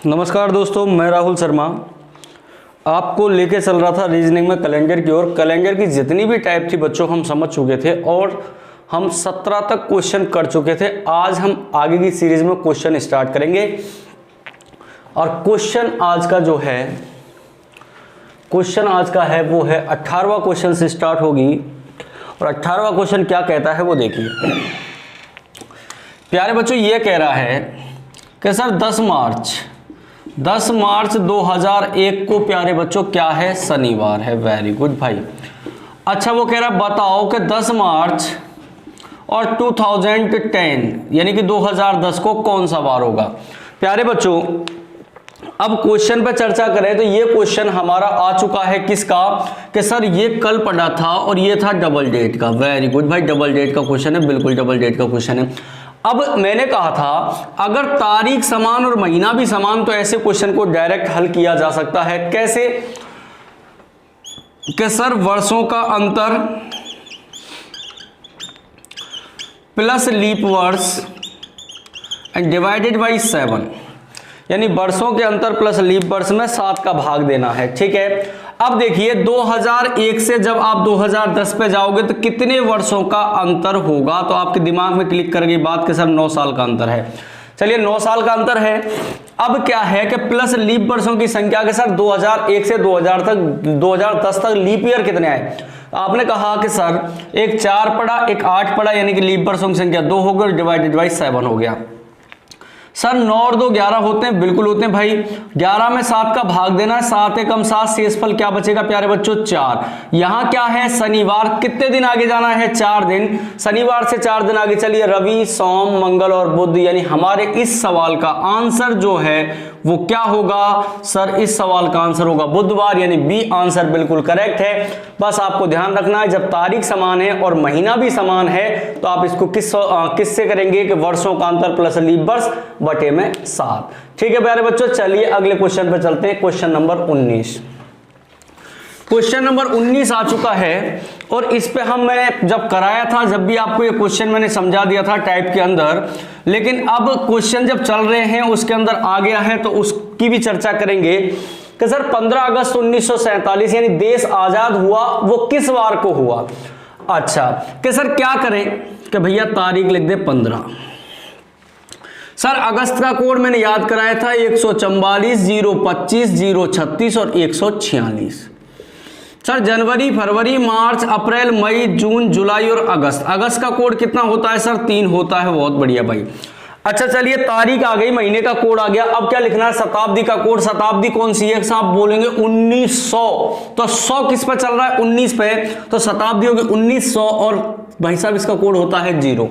नमस्कार दोस्तों, मैं राहुल शर्मा आपको लेके चल रहा था रीजनिंग में कैलेंडर की ओर। कैलेंडर की जितनी भी टाइप थी बच्चों हम समझ चुके थे और हम 17 तक क्वेश्चन कर चुके थे। आज हम आगे की सीरीज में क्वेश्चन स्टार्ट करेंगे और क्वेश्चन आज का है वो है 18वां क्वेश्चन से स्टार्ट होगी। और 18वां क्वेश्चन क्या कहता है वो देखिए प्यारे बच्चों। ये कह रहा है कि सर 10 मार्च 2001 को प्यारे बच्चों क्या है, शनिवार है। वेरी गुड भाई। अच्छा वो कह रहा है बताओ कि 10 मार्च और 2010 यानी कि 2010 को कौन सा वार होगा। प्यारे बच्चों अब क्वेश्चन पे चर्चा करें तो ये क्वेश्चन हमारा आ चुका है किसका कि सर ये कल पढ़ा था और ये था डबल डेट का। वेरी गुड भाई, डबल डेट का क्वेश्चन है, बिल्कुल डबल डेट का क्वेश्चन है। अब मैंने कहा था अगर तारीख समान और महीना भी समान तो ऐसे क्वेश्चन को डायरेक्ट हल किया जा सकता है। कैसे कि सर वर्षों का अंतर प्लस लीप वर्ष एंड डिवाइडेड बाई 7, यानी वर्षों के अंतर प्लस लीप वर्ष में 7 का भाग देना है। ठीक है। अब देखिए 2001 से जब आप 2010 पे जाओगे तो कितने वर्षों का अंतर होगा, तो आपके दिमाग में क्लिक करेगी बात कि सर 9 साल का अंतर है। चलिए 9 साल का अंतर है। अब क्या है कि प्लस लीप वर्षों की संख्या के सर 2001 से 2010 तक लीप ईयर कितने आए। आपने कहा कि सर एक 4 पड़ा एक 8 पड़ा, यानी कि लीप वर्षों की संख्या 2 हो गई, डिवाइडेड बाई 7 हो गया। सर 9 और 2 11 होते हैं, बिल्कुल होते हैं भाई। 11 में 7 का भाग देना है, 7 एकम 7, शेषफल क्या बचेगा प्यारे बच्चों 4। यहां क्या है शनिवार, कितने दिन आगे जाना है 4 दिन। शनिवार से 4 दिन आगे चलिए रवि सोम मंगल और बुध, यानी हमारे इस सवाल का आंसर जो है वो क्या होगा सर, इस सवाल का आंसर होगा बुधवार, यानी बी आंसर बिल्कुल करेक्ट है। बस आपको ध्यान रखना है जब तारीख समान है और महीना भी समान है तो आप इसको किससे करेंगे कि वर्षों का अंतर प्लस लीप वर्ष बटे में 7। ठीक है प्यारे बच्चों, चलिए अगले क्वेश्चन पे चलते हैं। Question number 19। क्वेश्चन नंबर 19 आ चुका है और इस पे मैंने जब कराया था, जब भी आपको ये क्वेश्चन मैंने समझा दिया था टाइप के अंदर, लेकिन अब क्वेश्चन जब चल रहे हैं उसके अंदर आ गया है तो उसकी भी चर्चा करेंगे कि सर 15 अगस्त 1947 यानी देश आजाद हुआ वो किस वार को हुआ। अच्छा कि सर क्या करें कि भैया तारीख लिख दे 15। सर अगस्त का कोड मैंने याद कराया था 144, 025, 036 और 146। सर जनवरी फरवरी मार्च अप्रैल मई जून जुलाई और अगस्त, अगस्त का कोड कितना होता है सर 3 होता है। बहुत बढ़िया भाई। अच्छा चलिए तारीख आ गई, महीने का कोड आ गया। अब क्या लिखना है शताब्दी का कोड। शताब्दी कौन सी है, आप बोलेंगे 1900, तो 100 किस पे चल रहा है 19 पे, तो शताब्दी होगी 1900 और भाई साहब इसका कोड होता है 0।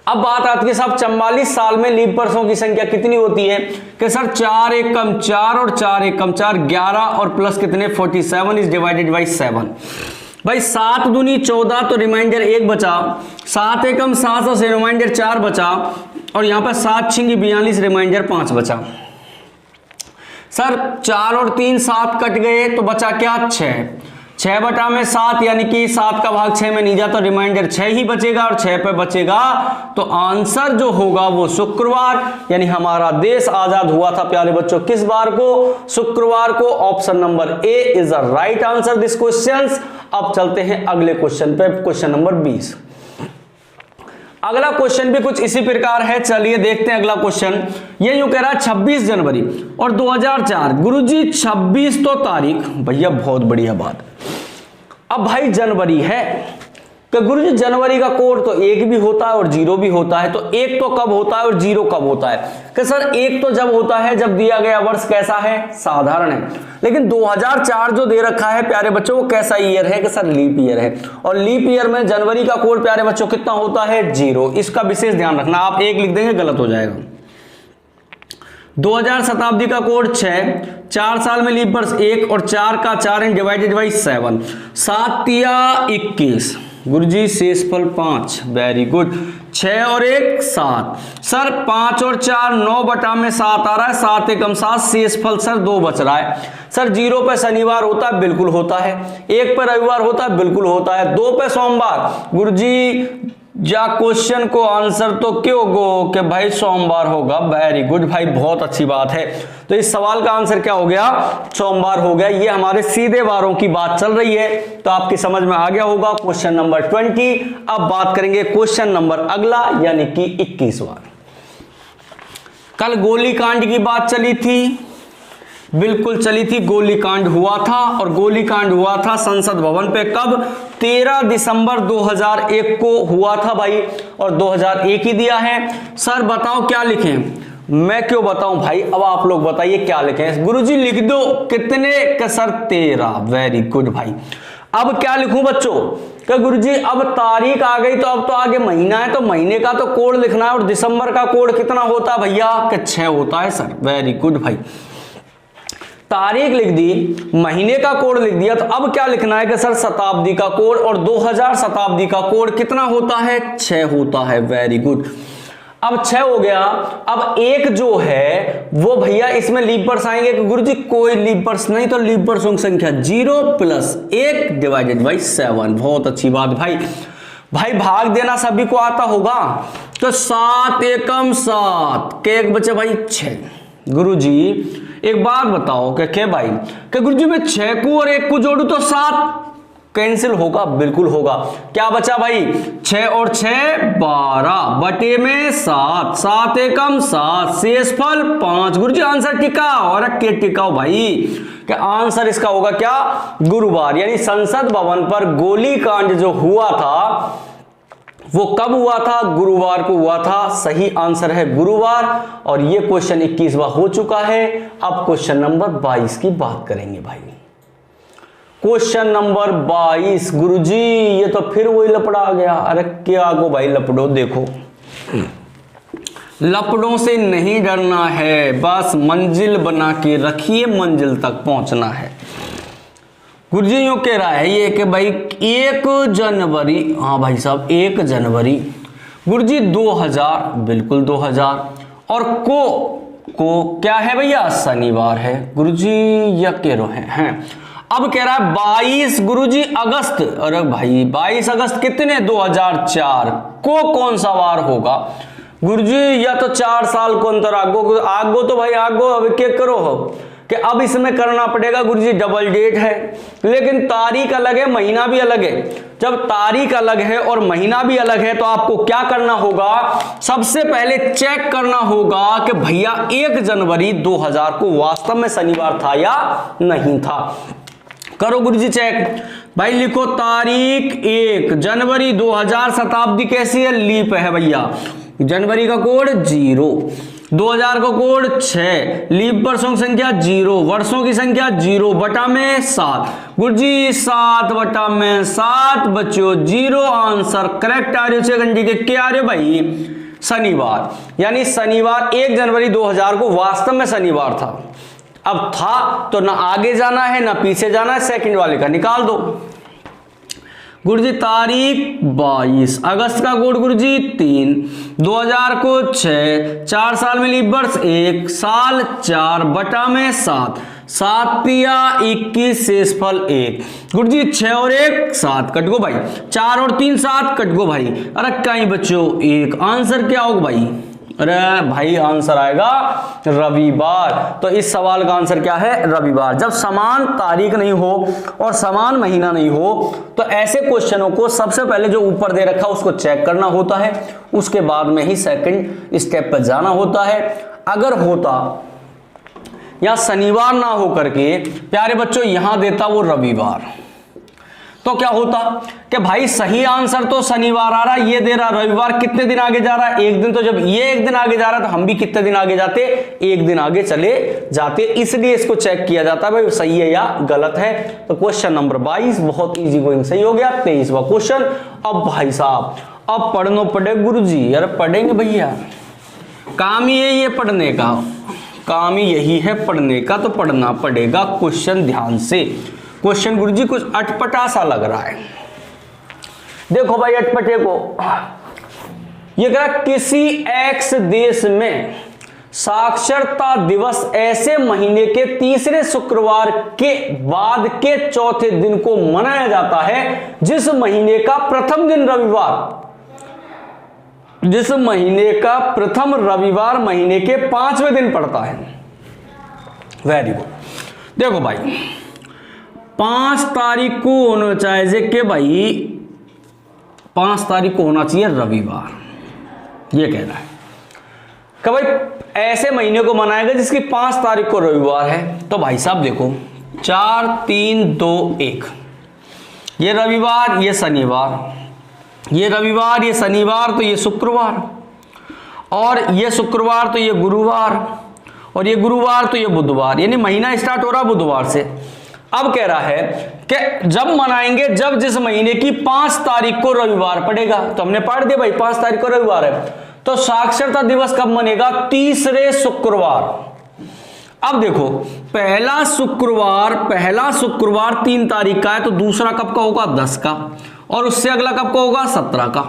अब बात आती है साहब 44 साल में लीप वर्षों की संख्या कितनी होती है कि सर 4 एकम 4 और 4 एकम 4 11 और प्लस कितने 47 इज डिवाइडेड बाई 7। भाई 7 दूनी 14 तो रिमाइंडर 1 बचा, 7 एकम 7 और रिमाइंडर 4 बचा और यहां पर 7 छिंगी 42 रिमाइंडर 5 बचा। सर 4 और 3 7 कट गए तो बचा क्या 6 बटा में 7, यानी कि 7 का भाग 6 में नहीं जाता, रिमाइंडर 6 ही बचेगा और 6 पे बचेगा तो आंसर जो होगा वो शुक्रवार, यानी हमारा देश आजाद हुआ था प्यारे बच्चों किस बार को, शुक्रवार को। Option number A is the right answer this question. अब चलते हैं अगले क्वेश्चन पे, क्वेश्चन नंबर 20। अगला क्वेश्चन भी कुछ इसी प्रकार है, चलिए देखते हैं अगला क्वेश्चन। ये यूं कह रहा है 26 जनवरी और 2004। गुरुजी 26 तो तारीख, भैया बहुत बढ़िया बात। अब भाई जनवरी है कि गुरुजी जनवरी का कोड तो 1 भी होता है और 0 भी होता है, तो 1 तो कब होता है और 0 कब होता है कि सर 1 तो जब होता है जब दिया गया वर्ष कैसा है साधारण है, लेकिन 2004 जो दे रखा है प्यारे बच्चों वो कैसा ईयर है कि सर लीप ईयर है, और लीप ईयर में जनवरी का कोड प्यारे बच्चों कितना होता है 0। इसका विशेष ध्यान रखना, आप 1 लिख देंगे गलत हो जाएगा। 2000 शताब्दी का कोड 6, 4 साल में लीप वर्ष 1 और 4 का 4 डिवाइडेड बाई 7, 7 तिया 21, गुरुजी शेषफल 5। वेरी गुड, 6 और 1 7। सर 5 और 4 9 बटा में 7 आ रहा है, 7 एकम 7, शेषफल सर 2 बच रहा है। सर 0 पे शनिवार होता है, बिल्कुल होता है। 1 पे रविवार होता है, बिल्कुल होता है। 2 पे सोमवार, गुरुजी या क्वेश्चन को आंसर तो क्यों गो कि भाई सोमवार होगा। वेरी गुड भाई, बहुत अच्छी बात है। तो इस सवाल का आंसर क्या हो गया, सोमवार हो गया। ये हमारे सीधे वारों की बात चल रही है, तो आपकी समझ में आ गया होगा क्वेश्चन नंबर 20। अब बात करेंगे क्वेश्चन नंबर अगला, यानी कि 21वां। कल गोलीकांड की बात चली थी, बिल्कुल चली थी। गोलीकांड हुआ था, और गोलीकांड हुआ था संसद भवन पे कब, 13 दिसंबर 2001 को हुआ था भाई, और 2001 ही दिया है। सर बताओ क्या लिखें, मैं क्यों बताऊं भाई, अब आप लोग बताइए क्या लिखें। गुरुजी लिख दो कितने के सर, 13। वेरी गुड भाई। अब क्या लिखूं बच्चों, कि गुरुजी अब तारीख आ गई तो अब तो आगे महीना है, तो महीने का तो कोड लिखना है, और दिसंबर का कोड कितना होता है भैया, कि 6 होता है सर। वेरी गुड भाई, तारीख लिख दी, महीने का कोड लिख दिया, तो अब क्या लिखना है कि सर शताब्दी का कोड, और 2000 शताब्दी का कोड कितना होता है, 6 होता है। वेरी गुड, अब 6 हो गया। अब एक जो है वो भैया इसमें लीप वर्ष आएंगे कि गुरुजी कोई लीप वर्ष नहीं, तो लीप वर्षों की संख्या 0 + 1 डिवाइडेड बाई 7। बहुत अच्छी बात भाई। भाई भाग देना सभी को आता होगा, तो 7 एकम 7 के एक बचे भाई 6। गुरुजी एक बात बताओ क्या भाई, कि गुरुजी मैं 6 को और 1 को जोड़ू तो 7 कैंसिल होगा, बिल्कुल होगा। क्या बचा भाई, 6 और 6 12 बटे में 7, 7 एकम 7, शेषफल 5। गुरुजी आंसर टिका, और के टिकाओ भाई, कि आंसर इसका होगा क्या, गुरुवार। यानी संसद भवन पर गोलीकांड जो हुआ था वो कब हुआ था, गुरुवार को हुआ था। सही आंसर है गुरुवार, और ये क्वेश्चन 21वां हो चुका है। अब क्वेश्चन नंबर 22 की बात करेंगे भाई। क्वेश्चन नंबर 22, गुरुजी ये तो फिर वही लपड़ा आ गया। अरे क्या को भाई लपड़ो, देखो लपड़ों से नहीं डरना है, बस मंजिल बना के रखिए, मंजिल तक पहुंचना है। गुरुजी यूं कह रहा है ये कि भाई 1 जनवरी, हाँ भाई साहब 1 जनवरी, गुरुजी 2000, बिल्कुल 2000, और को क्या है भैया, शनिवार है। गुरुजी यह कह रहे हैं। अब कह रहा है 22 गुरुजी अगस्त, अरे भाई 22 अगस्त कितने, 2004 को कौन सा वार होगा। गुरुजी या तो 4 साल को अंतर आगो तो भाई आगो, अब क्या करो हो कि अब इसमें करना पड़ेगा। गुरुजी डबल डेट है, लेकिन तारीख अलग है, महीना भी अलग है। जब तारीख अलग है और महीना भी अलग है, तो आपको क्या करना होगा, सबसे पहले चेक करना होगा कि भैया 1 जनवरी 2000 को वास्तव में शनिवार था या नहीं था। करो गुरुजी चेक। भाई लिखो तारीख 1 जनवरी 2000, शताब्दी कैसी है, लीप है भैया। जनवरी का कोड 0, 2000 का कोड 6, लीप वर्षों की संख्या 0, वर्षों की संख्या 0 बटा में 7। गुरुजी 7 बटा में 7 बच्चों 0। आंसर करेक्ट आ रहे हो 6 घंटे के, क्या आ रहे हो भाई, शनिवार। यानी शनिवार 1 जनवरी 2000 को वास्तव में शनिवार था। अब था तो ना आगे जाना है ना पीछे जाना है, सेकंड वाले का निकाल दो। गुरुजी तारीख 22 अगस्त का कोड गुरुजी 3, 2000 को 6, 4 साल में लीप वर्ष 1, साल 4 बटा में 7, 7 या 21, शेषफल 1। गुरुजी 6 और 1 7 कट गो भाई, 4 और 3 7 कट गो भाई। अरे कहीं बच्चों 1, आंसर क्या होगा भाई, अरे भाई आंसर आएगा रविवार। तो इस सवाल का आंसर क्या है, रविवार। जब समान तारीख नहीं हो और समान महीना नहीं हो, तो ऐसे क्वेश्चनों को सबसे पहले जो ऊपर दे रखा उसको चेक करना होता है, उसके बाद में ही सेकंड स्टेप पर जाना होता है। अगर होता या शनिवार ना हो करके प्यारे बच्चों यहां देता वो रविवार, तो क्या होता कि भाई सही आंसर तो शनिवार आ रहा है, ये दे रहा रविवार, कितने दिन आगे जा रहा है, 1 दिन। तो जब ये 1 दिन आगे जा रहा है तो हम भी कितने दिन आगे जाते, 1 दिन आगे चले जाते। इसलिए इसको चेक किया जाता है भाई सही है या गलत है। तो क्वेश्चन नंबर 22 बहुत इजी गोइंग सही हो गया। 23वां क्वेश्चन। अब भाई साहब अब पढ़ना पड़े गुरुजी, यार पढ़ेंगे भैया, काम ही यही है पढ़ने का, काम ही यही है पढ़ने का, तो पढ़ना पड़ेगा। क्वेश्चन ध्यान से, क्वेश्चन गुरुजी कुछ अटपटा सा लग रहा है। देखो भाई अटपटे को, ये कह रहा किसी एक्स देश में साक्षरता दिवस ऐसे महीने के तीसरे शुक्रवार के बाद के चौथे दिन को मनाया जाता है जिस महीने का प्रथम दिन रविवार जिस महीने का प्रथम रविवार महीने के 5वें दिन पड़ता है। Very good. देखो भाई 5 तारीख को होना चाहिए कि भाई 5 तारीख को होना चाहिए रविवार, ये कह रहा है कि भाई ऐसे महीने को मनाएगा जिसकी 5 तारीख को रविवार है। तो भाई साहब देखो 4 3 2 1, ये रविवार ये शनिवार, ये रविवार ये शनिवार तो ये शुक्रवार, और ये शुक्रवार तो ये गुरुवार, और ये गुरुवार तो ये बुधवार, यानी महीना स्टार्ट हो रहा बुधवार से। अब कह रहा है कि जब मनाएंगे जब जिस महीने की 5 तारीख को रविवार पड़ेगा। तो हमने पढ़ दिया भाई 5 तारीख को रविवार है, तो साक्षरता दिवस कब मनेगा? तीसरे शुक्रवार। अब देखो पहला शुक्रवार 3 तारीख का है, तो दूसरा कब का होगा? 10 का, और उससे अगला कब का होगा? 17 का।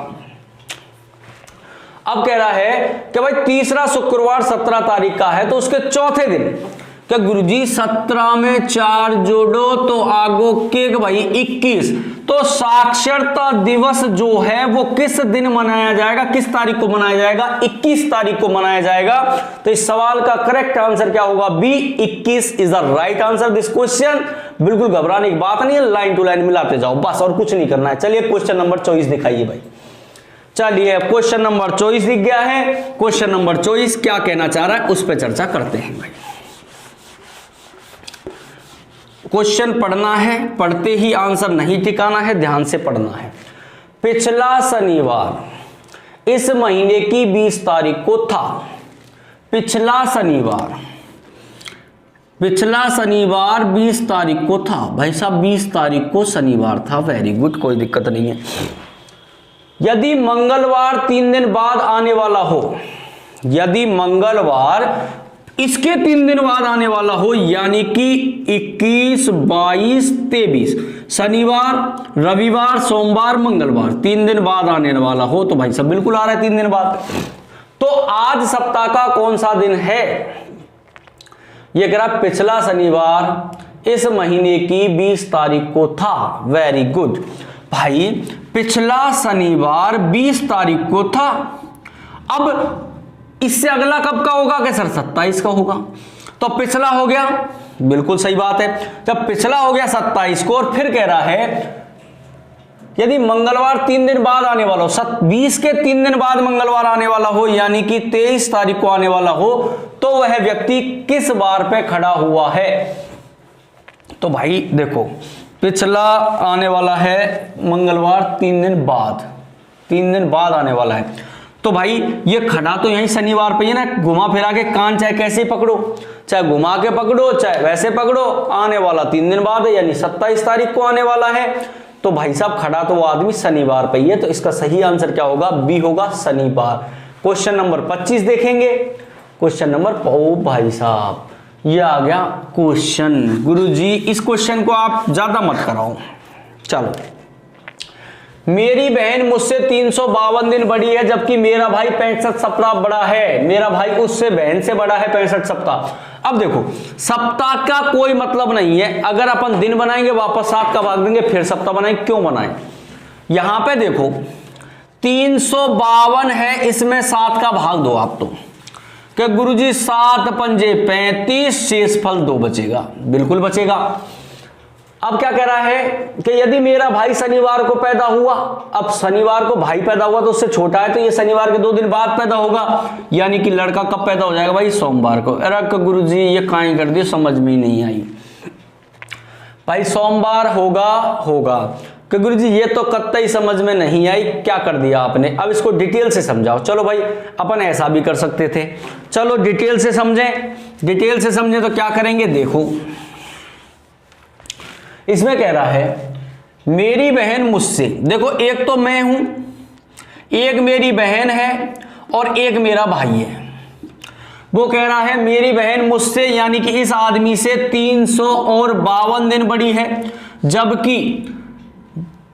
अब कह रहा है कि भाई तीसरा शुक्रवार 17 तारीख का है, तो उसके चौथे दिन क्या गुरुजी 17 में 4 जोड़ो तो आगो के भाई 21, तो साक्षरता दिवस जो है वो किस दिन मनाया जाएगा, किस तारीख को मनाया जाएगा? 21 तारीख को मनाया जाएगा। तो इस सवाल का करेक्ट आंसर क्या होगा? B, 21 is the right answer this question. बिल्कुल घबराने की बात नहीं है, लाइन टू लाइन मिलाते जाओ बस, और कुछ नहीं करना है। चलिए क्वेश्चन नंबर 24 दिखाइए भाई। चलिए क्वेश्चन नंबर 24 दिख गया है। क्वेश्चन नंबर 24 क्या कहना चाह रहा है उस पर चर्चा करते हैं भाई। क्वेश्चन पढ़ना है, पढ़ते ही आंसर नहीं ठिकाना है, ध्यान से पढ़ना है। पिछला शनिवार इस महीने की 20 तारीख को था। पिछला शनिवार 20 तारीख को था। भाई साहब 20 तारीख को शनिवार था, वेरी गुड, कोई दिक्कत नहीं है। यदि मंगलवार 3 दिन बाद आने वाला हो, यदि मंगलवार इसके 3 दिन बाद आने वाला हो, यानी कि 21, 22, 23, शनिवार, रविवार, सोमवार, मंगलवार 3 दिन बाद आने वाला हो, तो भाई सब बिल्कुल आ रहा है 3 दिन बाद। तो आज सप्ताह का कौन सा दिन है? ये कह रहा पिछला शनिवार इस महीने की 20 तारीख को था। वेरी गुड भाई, पिछला शनिवार 20 तारीख को था। अब इससे अगला कब का होगा? कि सर 27 का होगा। तो पिछला हो गया, बिल्कुल सही बात है। जब पिछला हो गया 27 को, और फिर कह रहा है यदि मंगलवार 3 दिन बाद आने वाला हो, 20 के 3 दिन बाद मंगलवार आने वाला हो, यानी कि 23 तारीख को आने वाला हो, तो वह व्यक्ति किस बार पे खड़ा हुआ है? तो भाई देखो पिछला आने वाला है मंगलवार 3 दिन बाद आने वाला है, तो भाई ये खड़ा तो यही शनिवार पे है ना। घुमा फिरा के कान चाहे कैसे पकड़ो, चाहे घुमा के पकड़ो चाहे वैसे पकड़ो, आने वाला 3 दिन बाद है, यानी 27 तारीख को आने वाला है। तो भाई साहब खड़ा तो वो आदमी शनिवार पे ही है, तो इसका सही आंसर क्या होगा? बी होगा, शनिवार। क्वेश्चन नंबर 25 देखेंगे। क्वेश्चन नंबर, ओ भाई साहब ये आ गया क्वेश्चन। गुरुजी इस क्वेश्चन को आप ज्यादा मत कराओ। चलो, मेरी बहन मुझसे 352 दिन बड़ी है, जबकि मेरा भाई 65 सप्ताह बड़ा है। मेरा भाई उससे बहन से बड़ा है 65 सप्ताह। अब देखो सप्ताह का कोई मतलब नहीं है, अगर अपन दिन बनाएंगे वापस 7 का भाग देंगे फिर सप्ताह बनाएंगे, क्यों बनाएं? यहां पे देखो 352 है, इसमें 7 का भाग दो आप। तो कि गुरुजी 7 पंजे 35, शेषफल 2 बचेगा, बिल्कुल बचेगा। अब क्या कह रहा है कि यदि मेरा भाई शनिवार को पैदा हुआ, अब शनिवार को भाई पैदा हुआ तो उससे छोटा है, तो ये शनिवार के 2 दिन बाद पैदा होगा, यानी कि लड़का कब पैदा हो जाएगा भाई? सोमवार को। अरे गुरुजी ये काहे कर दिए, समझ में ही नहीं आई भाई। सोमवार होगा कि गुरुजी ये तो कतई समझ में नहीं आई, क्या कर दिया आपने? अब इसको डिटेल से समझाओ। चलो भाई अपन ऐसा भी कर सकते थे, चलो डिटेल से समझें। तो क्या करेंगे देखो, इसमें कह रहा है मेरी बहन मुझसे, देखो एक तो मैं हूं, एक मेरी बहन है और एक मेरा भाई है। वो कह रहा है मेरी बहन मुझसे यानी कि इस आदमी से 352 दिन बड़ी है,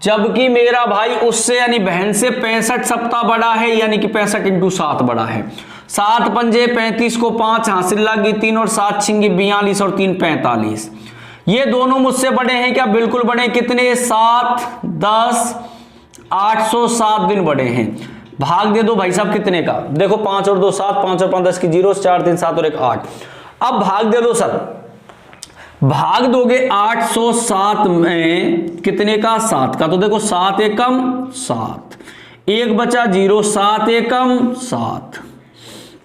जबकि मेरा भाई उससे यानी बहन से 65 सप्ताह बड़ा है, यानी कि 65 × 7 बड़ा है। 7 पंजे 35 को 5 हासिल लगी 3 और 7 छिंगी 42 और 3 45। ये दोनों मुझसे बड़े हैं क्या? बिल्कुल बड़े। कितने? 7, 10, 807 दिन बड़े हैं। भाग दे दो भाई साहब कितने का, देखो 5 और 2 7, 5 और 5 10 की 0, 4 3 7 और 1 8। अब भाग दे दो सर, भाग दोगे 807 में कितने का, 7 का, तो देखो 7 एकम 7, 1 बचा 0, 7 एकम 7,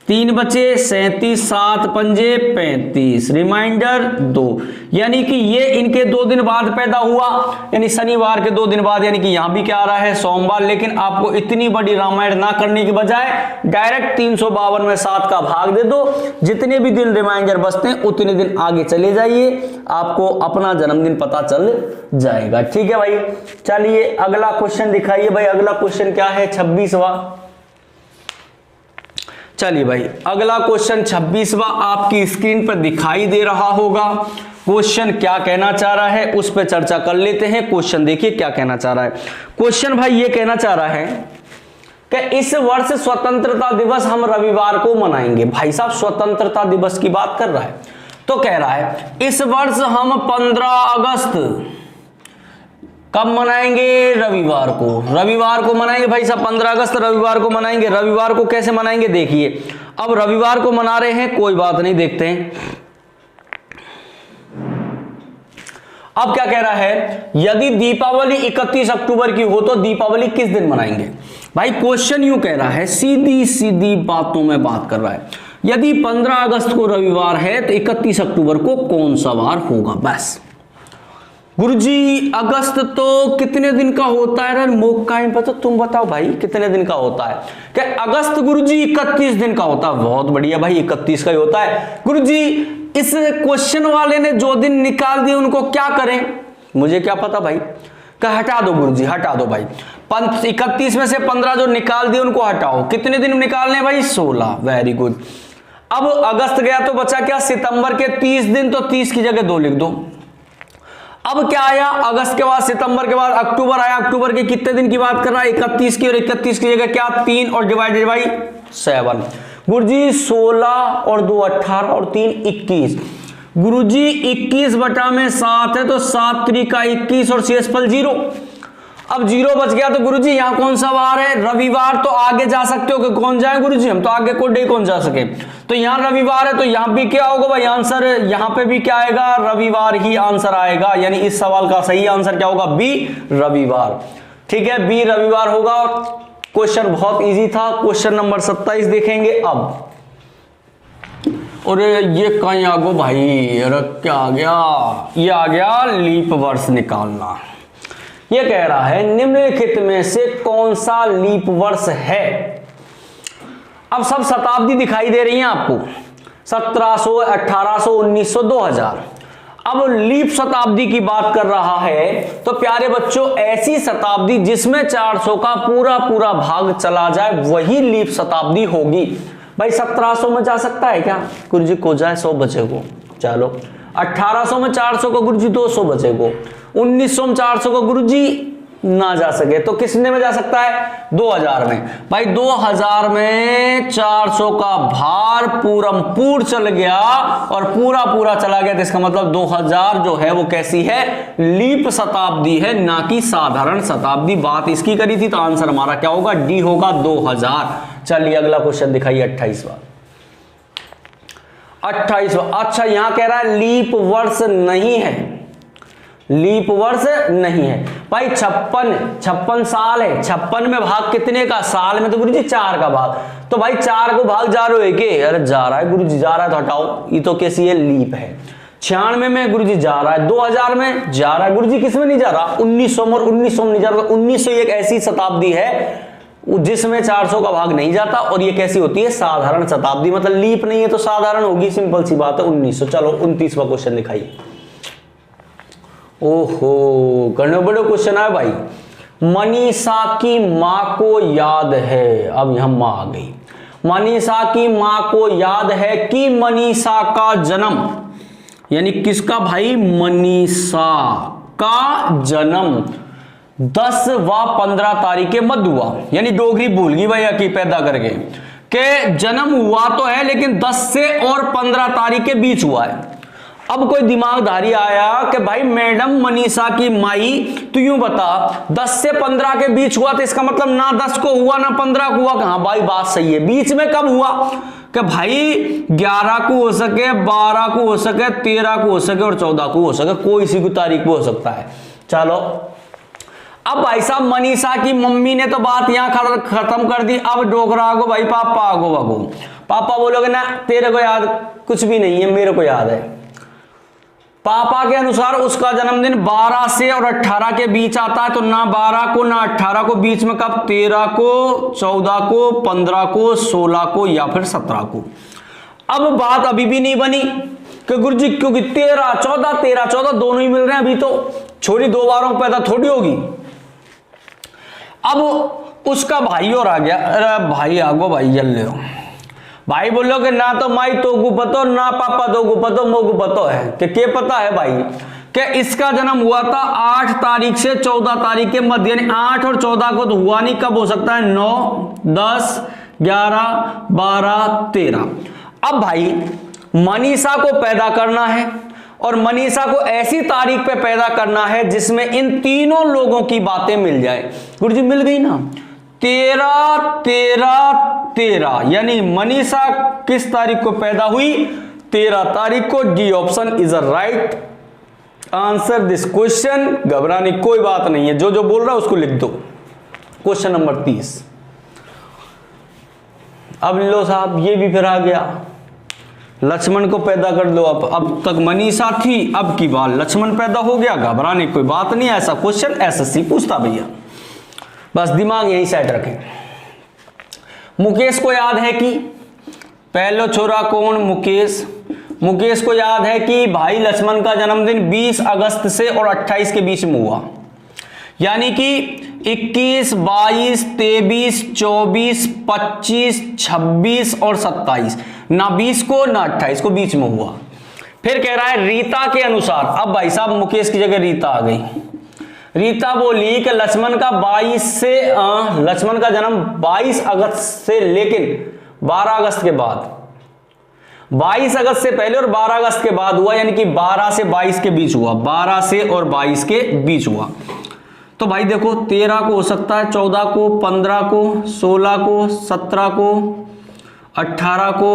3 बचे 37, 7 पंजे 35, रिमाइंडर 2। यानी कि ये इनके 2 दिन बाद पैदा हुआ, यानी शनिवार के 2 दिन बाद, यानी कि यहां भी क्या आ रहा है, सोमवार। लेकिन आपको इतनी बड़ी रामायण ना करने की बजाय डायरेक्ट 352 में 7 का भाग दे दो, जितने भी दिन रिमाइंडर बचते हैं उतने दिन आगे चले जाइए, आपको अपना जन्मदिन पता चल जाएगा। ठीक है भाई, चलिए अगला क्वेश्चन दिखाइए भाई। अगला क्वेश्चन क्या है, 26वां। चलिए भाई, अगला क्वेश्चन 26वां आपकी स्क्रीन पर दिखाई दे रहा होगा। क्वेश्चन क्या कहना चाह रहा है उस पर चर्चा कर लेते हैं। क्वेश्चन देखिए क्या कहना चाह रहा है। क्वेश्चन भाई ये कहना चाह रहा है कि इस वर्ष स्वतंत्रता दिवस हम रविवार को मनाएंगे। भाई साहब स्वतंत्रता दिवस की बात कर रहा है, तो कह रहा है इस वर्ष हम 15 अगस्त कब मनाएंगे, रविवार को। रविवार को मनाएंगे भाई साहब, 15 अगस्त रविवार को मनाएंगे। रविवार को कैसे मनाएंगे देखिए, अब रविवार को मना रहे हैं, कोई बात नहीं, देखते हैं। अब क्या कह रहा है, यदि दीपावली 31 अक्टूबर की हो तो दीपावली किस दिन मनाएंगे। भाई क्वेश्चन यूं कह रहा है, सीधी सीधी बातों में बात कर रहा है, यदि 15 अगस्त को रविवार है तो 31 अक्टूबर को कौन सा वार होगा। बस गुरुजी अगस्त तो कितने दिन का होता है, मौका ही पता, तुम बताओ भाई कितने दिन का होता है। क्या अगस्त गुरुजी 31 दिन का होता है, बहुत बढ़िया भाई 31 का ही होता है। गुरुजी इस क्वेश्चन वाले ने जो दिन निकाल दिए उनको क्या करें, मुझे क्या पता भाई, क्या हटा दो गुरुजी, हटा दो भाई। 31 में से 15 जो निकाल दिए उनको हटाओ, कितने दिन निकालने भाई, 16, वेरी गुड। अब अगस्त गया तो बचा क्या, सितंबर के 30 दिन, तो 30 की जगह 2 लिख दो। अब क्या आया, अगस्त के बाद सितंबर के बाद अक्टूबर आया, अक्टूबर के कितने दिन की बात कर रहा है, 31 की, और 31 की जगह क्या 3 और डिवाइडेड बाई 7। गुरुजी 16 और 2 18 और 3 21। गुरुजी 21 बटा में 7 है तो 7 3 का 21 और शेषफल 0। अब 0 बच गया तो गुरुजी यहां कौन सा वार है, रविवार। तो आगे जा सकते हो कि कौन जाए गुरुजी, हम तो आगे को डे कौन जा सके, तो यहां रविवार है तो यहां भी क्या होगा भाई आंसर, यहां पे भी क्या आएगा, रविवार ही आंसर आएगा। यानी इस सवाल का सही आंसर क्या होगा, बी रविवार। ठीक है, बी रविवार होगा। क्वेश्चन बहुत इजी था। क्वेश्चन नंबर 27 देखेंगे अब। अरे ये कहीं आ गो भाई, अरे क्या आ गया, ये आ गया लीप वर्ष निकालना। ये कह रहा है निम्नलिखित में से कौन सा लीप वर्ष है। अब सब शताब्दी दिखाई दे रही हैं आपको, 1700, 1800, 1900, 2000। अब लीप शताब्दी की बात कर रहा है तो प्यारे बच्चों ऐसी शताब्दी जिसमें 400 का पूरा पूरा भाग चला जाए वही लीप शताब्दी होगी। भाई 1700 में जा सकता है क्या, गुरुजी को जाए 100 बचे को, चलो 1800 में 400 को गुरुजी 200 बचे को, 1900 में 400 को गुरुजी ना जा सके तो किसने में जा सकता है, 2000 में। भाई 2000 में 400 का भार पूरमपूर चल गया और पूरा पूरा चला गया, तो इसका मतलब 2000 जो है वो कैसी है, लीप शताब्दी है, ना कि साधारण शताब्दी। बात इसकी करी थी तो आंसर हमारा क्या होगा, डी होगा 2000। चलिए अगला क्वेश्चन दिखाइए 28वां। 28वां, अच्छा यहां कह रहा है लीप वर्ष नहीं है, लीप वर्ष नहीं है। भाई 56 साल है, 56 में भाग कितने का, साल में तो गुरुजी 4 का भाग, तो भाई 4 को भाग जा रहे हो के, अरे जा रहा है गुरुजी, जा रहा है तो हटाओ, ये तो कैसी है, लीप है। 96 में गुरुजी जा रहा है, 2000 में जा रहा है गुरुजी, किसमें नहीं जा रहा, 1900 में, और 1900 में नहीं जा रहा। 1900 एक ऐसी शताब्दी है जिसमें 400 का भाग नहीं जाता, और ये कैसी होती है, साधारण शताब्दी, मतलब लीप नहीं है तो साधारण होगी, सिंपल सी बात है 1900। चलो 29वां क्वेश्चन दिखाइए। ओहो करने बड़े क्वेश्चन है भाई। मनीषा की मां को याद है, अब यहां मां आ गई। मनीषा की मां को याद है कि मनीषा का जन्म, यानी किसका भाई, मनीषा का जन्म 10 व 15 तारीख के मध्य हुआ, यानी डोगरी भूल गई भैया की पैदा करके के जन्म हुआ तो है लेकिन 10 से और 15 तारीख के बीच हुआ है। अब कोई दिमागधारी आया कि भाई मैडम मनीषा की माई, तू यूं बता 10 से 15 के बीच हुआ, तो इसका मतलब ना 10 को हुआ ना 15 को हुआ। कहां भाई बात सही है, बीच में कब हुआ कि भाई 11 को हो सके, 12 को हो सके, 13 को हो सके और 14 को हो सके, कोई सी भी तारीख को हो सकता है। चलो अब भाई साहब मनीषा की मम्मी ने तो बात यहां खत्म कर दी। अब डोगरा को भाई पापा आगो बागो, पापा बोलोगे ना तेरे को याद कुछ भी नहीं है, मेरे को याद है। पापा के अनुसार उसका जन्मदिन 12 से और 18 के बीच आता है, तो ना 12 को ना 18 को, बीच में कब 13 को, 14 को, 15 को, 16 को या फिर 17 को। अब बात अभी भी नहीं बनी कि गुरुजी क्योंकि 13 14 दोनों ही मिल रहे हैं, अभी तो छोरी 2 बारों पैदा थोड़ी होगी। अब उसका भाई और आ गया, अरे भाई आगो भाई जल ले, भाई बोलो कि ना तो माई तो गु पतो, ना पापा तो गु पतो, मोगु पतो है कि पता है भाई कि इसका जन्म हुआ था 8 तारीख से 14 तारीख के मध्य, यानी 8 और 14 को तो हुआ नहीं, कब हो सकता है 9, 10, 11, 12, 13। अब भाई मनीषा को पैदा करना है और मनीषा को ऐसी तारीख पे पैदा करना है जिसमें इन तीनों लोगों की बातें मिल जाए। गुरुजी मिल गई ना, 13, 13, 13, यानी मनीषा किस तारीख को पैदा हुई, 13 तारीख को। D option is a right answer this question. घबराने की कोई बात नहीं है, जो जो बोल रहा है उसको लिख दो। Question number 30। अब लो साहब ये भी फिर आ गया, लक्ष्मण को पैदा कर दो। अब तक मनीषा थी, अब की बार लक्ष्मण पैदा हो गया। घबराने की कोई बात नहीं, ऐसा क्वेश्चन एसएससी पूछता भैया, बस दिमाग यही सेट रखें। मुकेश को याद है कि पहला छोरा कौन, मुकेश। मुकेश को याद है कि भाई लक्ष्मण का जन्मदिन 20 अगस्त से और 28 के बीच में हुआ, यानी कि 21, 22, 23, 24, 25, 26 और 27, ना 20 को ना 28 को बीच में हुआ। फिर कह रहा है रीता के अनुसार, अब भाई साहब मुकेश की जगह रीता आ गई। रीता बोली कि लक्ष्मण का 22 से लक्ष्मण का जन्म 22 अगस्त से लेकिन 12 अगस्त के बाद, 22 अगस्त से पहले और 12 अगस्त के बाद हुआ, यानी कि 12 से 22 के बीच हुआ, 12 से और 22 के बीच हुआ। तो भाई देखो 13 को हो सकता है, 14 को, 15 को, 16 को, 17 को, 18 को,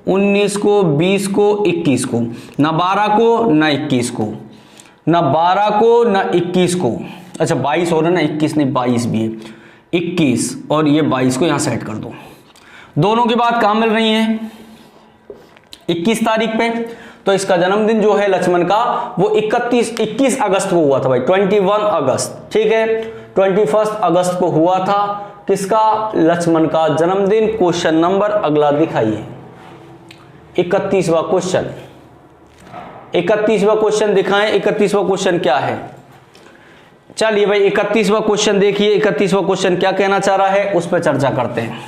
19 को, 20 को, 21 को, ना 12 को ना 21 को, ना 12 को ना 21 को। अच्छा 22 हो रहा है ना, 21 नहीं 22 भी है, 21 और ये 22 को यहां सेट कर दो। दोनों की बात कहां मिल रही है, 21 तारीख पे। तो इसका जन्मदिन जो है लक्ष्मण का वो 21 अगस्त को हुआ था भाई, 21 अगस्त, ठीक है, 21 अगस्त को हुआ था किसका, लक्ष्मण का जन्मदिन। क्वेश्चन नंबर अगला दिखाइए, 31वां क्वेश्चन। 31वां क्वेश्चन दिखाएं, 31वां क्वेश्चन क्या है। चलिए भाई 31वां क्वेश्चन देखिए, 31वां क्वेश्चन क्या कहना चाह रहा है उस पर चर्चा करते हैं।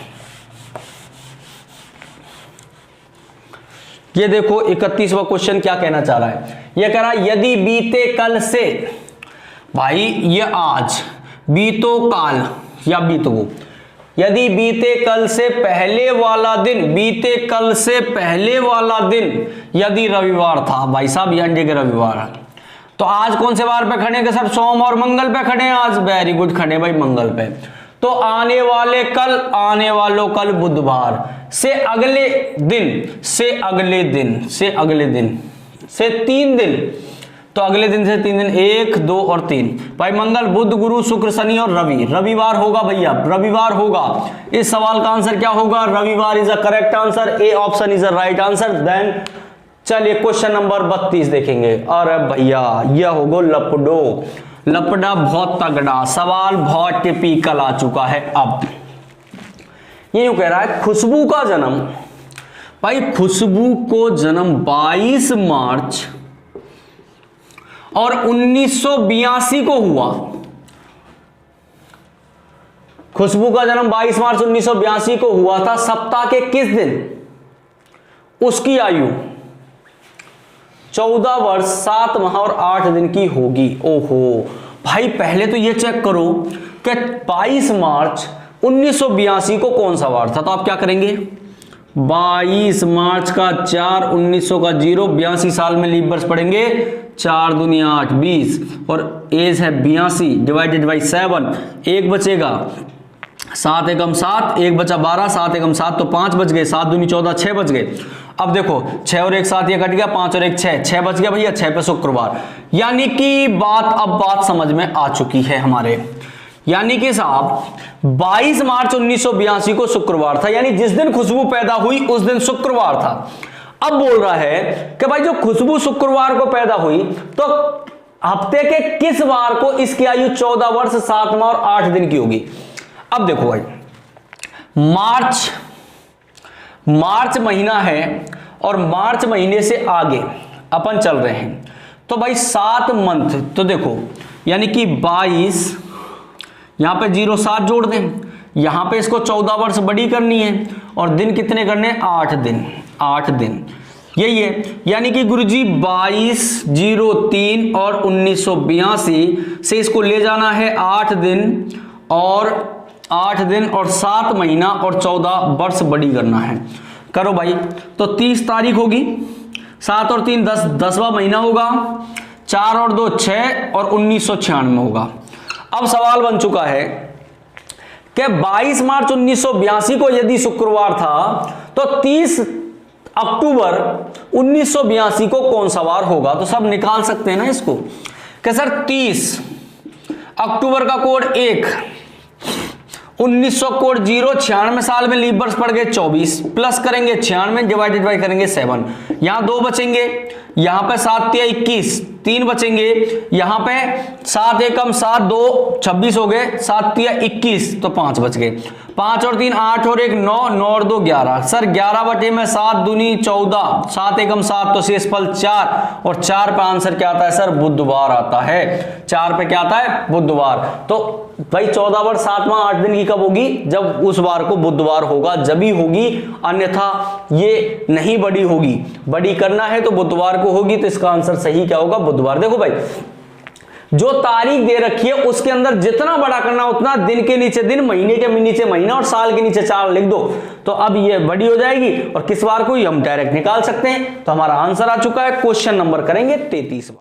ये देखो 31वां क्वेश्चन क्या कहना चाह रहा है, ये कह रहा है यदि बीते कल से, भाई ये आज, बीतो काल या बीतो, यदि बीते कल से पहले वाला दिन, बीते कल से पहले वाला दिन यदि रविवार था, भाई साहब यानी कि रविवार, तो आज कौन से वार पे खड़े हैं सर, सोम और मंगल पे खड़े हैं आज, वेरी गुड, खड़े भाई मंगल पे। तो आने वाले कल, आने वालों कल बुधवार से अगले दिन, से अगले दिन, से अगले दिन, से 3 दिन, तो अगले दिन से 3 दिन, 1, 2 और 3, भाई मंगल बुध गुरु शुक्र शनि और रवि, रविवार होगा भैया, रविवार होगा। इस सवाल का आंसर क्या होगा, Ravivar is a correct answer, A option is a right answer. Then चलिए क्वेश्चन नंबर 32 देखेंगे। अरे भैया यह होगा लपडो, लपड़ा बहुत तगड़ा सवाल, बहुत टिपिकल आ चुका है। अब ये यूं कह रहा है खुशबू का जन्म, भाई खुशबू को जन्म 22 मार्च और 1982 को हुआ। खुशबू का जन्म 22 मार्च 1982 को हुआ था, सप्ताह के किस दिन, उसकी आयु 14 वर्ष 7 माह और 8 दिन की होगी। ओहो भाई पहले तो ये चेक करो कि 22 मार्च 1982 को कौन सा वार था, तो आप क्या करेंगे 22 मार्च का 4 1900 का 0, 82 साल में लीप वर्ष पढ़ेंगे। 4 दूनी 8 20 और एज है 82 डिवाइडेड बाई 7, एक बचेगा 7 एकम 7, एक बचा 12, 7 एकम 7 तो 5 बच गए, 7 दूनी 14 6 बच गए। अब देखो 6 और 1 7 ये कट गया, 5 और 1 6, 6 बच गया भैया, 6 पे शुक्रवार। यानी कि बात समझ में आ चुकी है हमारे। यानी कि साहब 22 मार्च 1982 को शुक्रवार था, यानी जिस दिन खुशबू पैदा हुई उस दिन शुक्रवार था। अब बोल रहा है कि भाई जो खुशबू शुक्रवार को पैदा हुई तो हफ्ते के किस वार को इसकी आयु 14 वर्ष 7 माह और 8 दिन की होगी। अब देखो भाई मार्च महीना है और मार्च महीने से आगे अपन चल रहे हैं तो भाई 7 मंथ, तो देखो यानी कि 22, यहां पे 0 7 जोड़ दें, यहां पे इसको 14 वर्ष बड़ी करनी है और दिन कितने करने, 8 दिन, 8 दिन यही है। यानी कि गुरुजी 22 03 और 1982 से इसको ले जाना है 8 दिन और 7 महीना और 14 वर्ष बड़ी करना है। करो भाई, तो 30 तारीख होगी, 7 और 3 10, 10वां महीना होगा, 4 और 2 6 और 1996 होगा। अब सवाल बन चुका है कि 22 मार्च 1982 को यदि शुक्रवार था तो 30 अक्टूबर 1982 को कौन सा वार होगा। तो सब निकाल सकते हैं ना इसको कि सर 30 अक्टूबर का कोड 1, 1900 कोड 0, 96 साल में लीप वर्ष पड़ गए 24, प्लस करेंगे 96 डिवाइडेड बाई करेंगे 7, यहां 2 बचेंगे, यहां पे 7 तिया 21, 3 बचेंगे, यहां पे 7 एकम 7 2 26 हो गए, 7 तिया 21 तो 5 बच गए, 5 और 3 8 और 1 9, 9 और 2 11। सर 11 बटे में 7 दूनी 14, 7 एकम 7 तो शेष फल 4 और 4 पे आंसर क्या आता है सर, बुधवार आता है। 4 पे क्या आता है, बुधवार। तो भाई 14 वर्ष 7 माह 8 दिन की कब होगी, जब उस बार को बुधवार होगा जब ही होगी, अन्यथा ये नहीं बड़ी होगी। बड़ी करना है तो बुधवार को होगी, तो इसका आंसर सही क्या होगा, बुधवार। देखो भाई जो तारीख दे रखी है उसके अंदर जितना बड़ा करना उतना, दिन के नीचे दिन, महीने के नीचे महीना और साल के नीचे 4 लिख दो तो अब ये बड़ी हो जाएगी और किस बार को हम डायरेक्ट निकाल सकते हैं। तो हमारा आंसर आ चुका है, क्वेश्चन नंबर करेंगे 33।